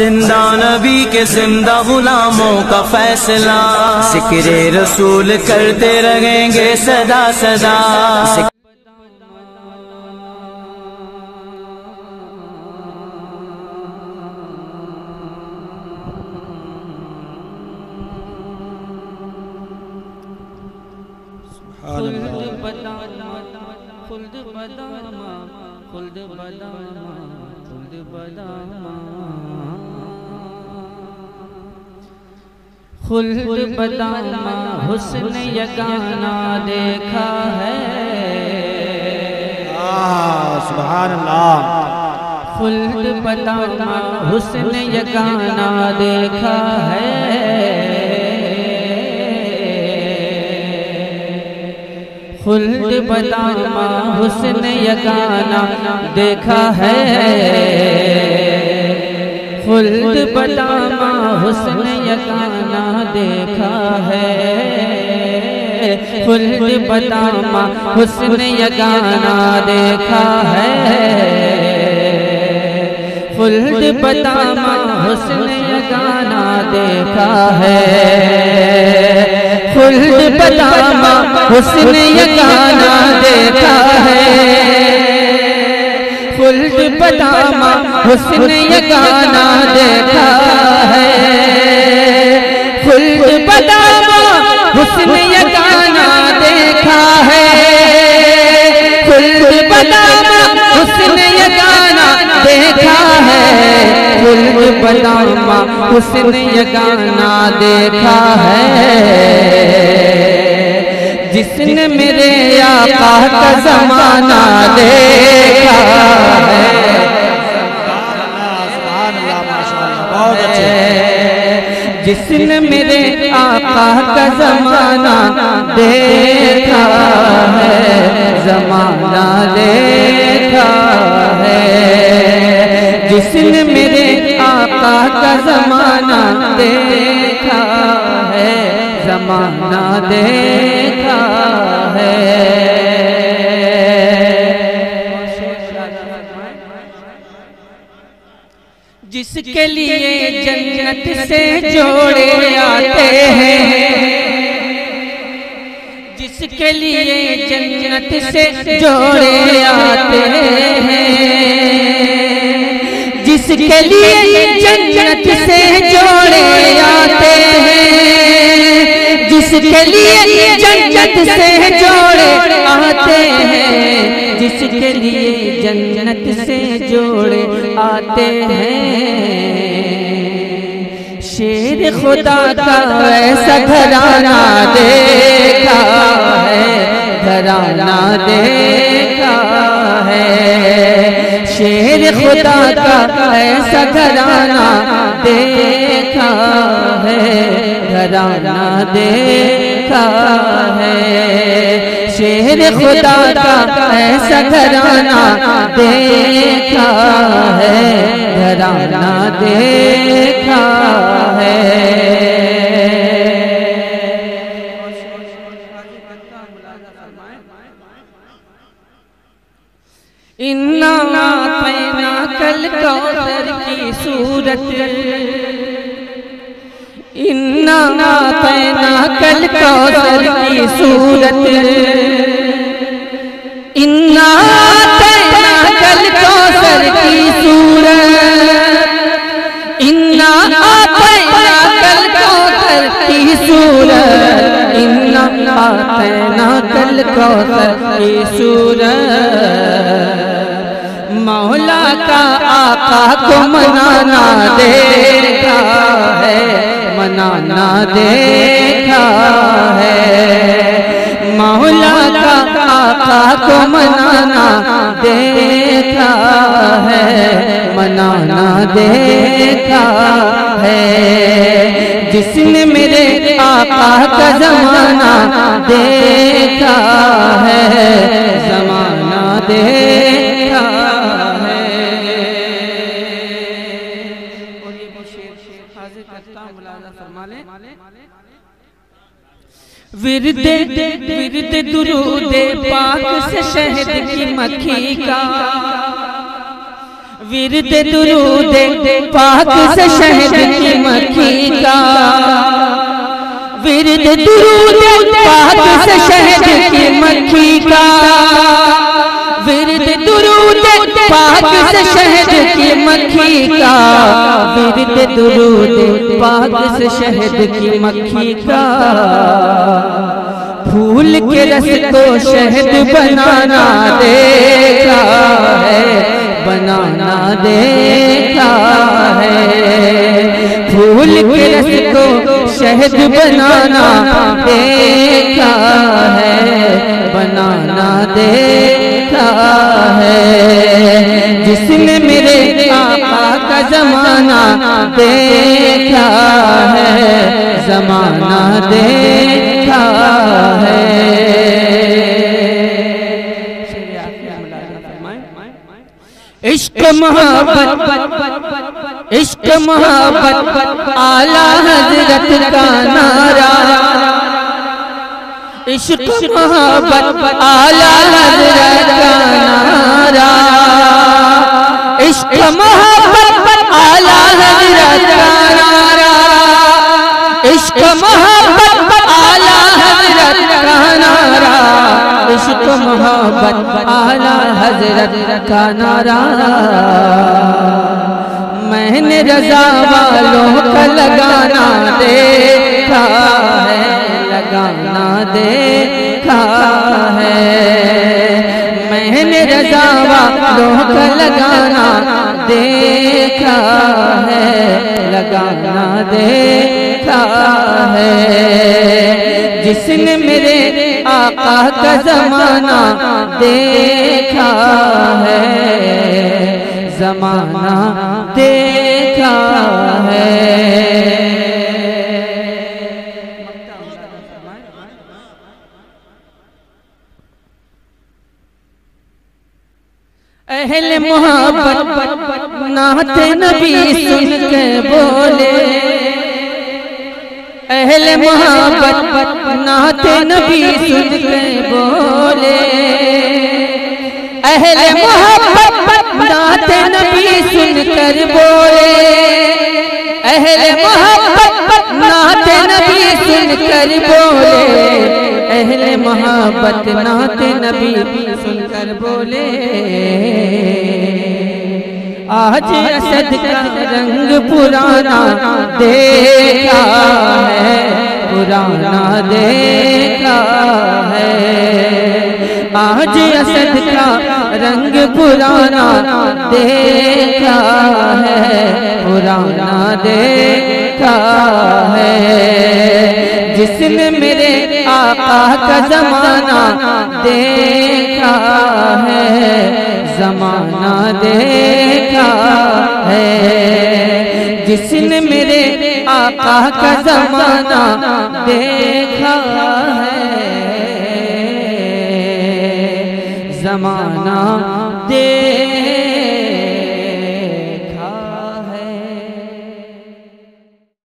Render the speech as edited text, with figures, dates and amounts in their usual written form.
जिंदा नबी के जिंदा गुलामों का फैसला, जिक्र रसूल करते रहेंगे सदा सदा। खुल्द बदामा हुस्न यगाना देखा है। सुभान अल्लाह। खुल्द बदामा हुस्न यगाना देखा है। खुल्द बदामा हुस्न यगाना देखा है। खुल्द बदामा हुस्न यगाना देखा है। खुल्द बदामा हुस्न यगाना देखा है। खुल्द बदामा हुस्न यगाना देखा है। खुल्द बदामा हुस्न यगाना देखा है। खुल्द बदामा हुस्न यगाना देखा है। खुल्द बदामा हुस्न यगाना देखा है। खुल्द बदामा हुस्न यगाना देखा है। खुल्द बदामा हुस्न यगाना देखा है। जिसने मेरे आका का ज़माना देखा है। जिसने मेरे आका का ज़माना देखा है। ज़माना देखा है। जिसने मेरे आका का ज़माना देखा है। ज़माना देखा है। जिसके लिए जन्नत से जोड़े आते हैं। जिसके लिए जन्नत से जोड़े आते हैं। जिसके लिए जन्नत से जोड़े आते हैं। जिसके लिए जन्नत से जोड़े आते हैं। जिसके लिए जन्नत से जोड़े आते हैं। शेर खुदा का ऐसा घराना देखा है। घराना देखा है। शेर खुदा का ऐसा घराना देखा है। घराना देखा है। शेर खुदा का ऐसा घराना देखा है। घराना देखा है। इन्ना पैना कल कौसर की सूरत। इन्ना पैना कल कौसर की सूरत। इन्ना पैना कल कौसर की सूरत। इन्ना पैना कल कौसर की सूरत। इन्ना पैना कल कौसर की सूरत। मौला का आका को मनाना देखा है। मनाना देखा है। मौला का आका को मनाना देखा है। मनाना देखा है। जिसने मेरे आका का ज़माना देखा है। ज़माना देखा है। विरदे विरदे दुरूदे पाक से शहद की मक्खी का। विरद दुरूद पाक से शहद की मक्खी का, विरद दुरूद पाक से शहद की मक्खी का, विरद दुरूद पाक से शहद की मक्खी का, विरद दुरूद पाक से शहद की मक्खी का। फूल के रस को शहद बनाना देखा है, बनाना देखा है। फूल के रस को शहद बनाना देखा है, बनाना देखा है। जिसने मेरे आका का जमाना देखा है, जमाना देखा है। इश्क मोहब्बत, इश्क मोहब्बत आला हजरत का नारा, इश्क मोहब्बत आला हजरत का नारा, इश्क मोहब्बत आला हजरत का नारा, इश्क मोहब्बत आला हजरत का नारा, इश्क मोहब्बत आला हजरत का नारा। मैंने रज़ा वालों का लगाना देखा है, लगाना देखा है। मैंने रज़ा वालों का लगाना देखा है, लगाना देखा है। जिसने मेरे आका का जमाना देखा है, जमाना देखा है। अहले मोहब्बत नाते नबी सुन के बोले, अहले मोहब्बत नाते नबी सुन के बोले, अहले मोहब्बत नाते नबी सुन कर बोले, अहले मोहब्बत नाते नबी सुन कर बोले, अहले मोहब्बत नाते नबी सुन कर बोले। आज असद का रंग पुराना देखा है, पुराना देखा है। आज असद का रंग पुराना देखा है, पुराना देखा है। जिसने मेरे आका का जमाना देखा है, जमाना देखा है। जिसने मेरे आका का जमाना देखा है, जमाना देखा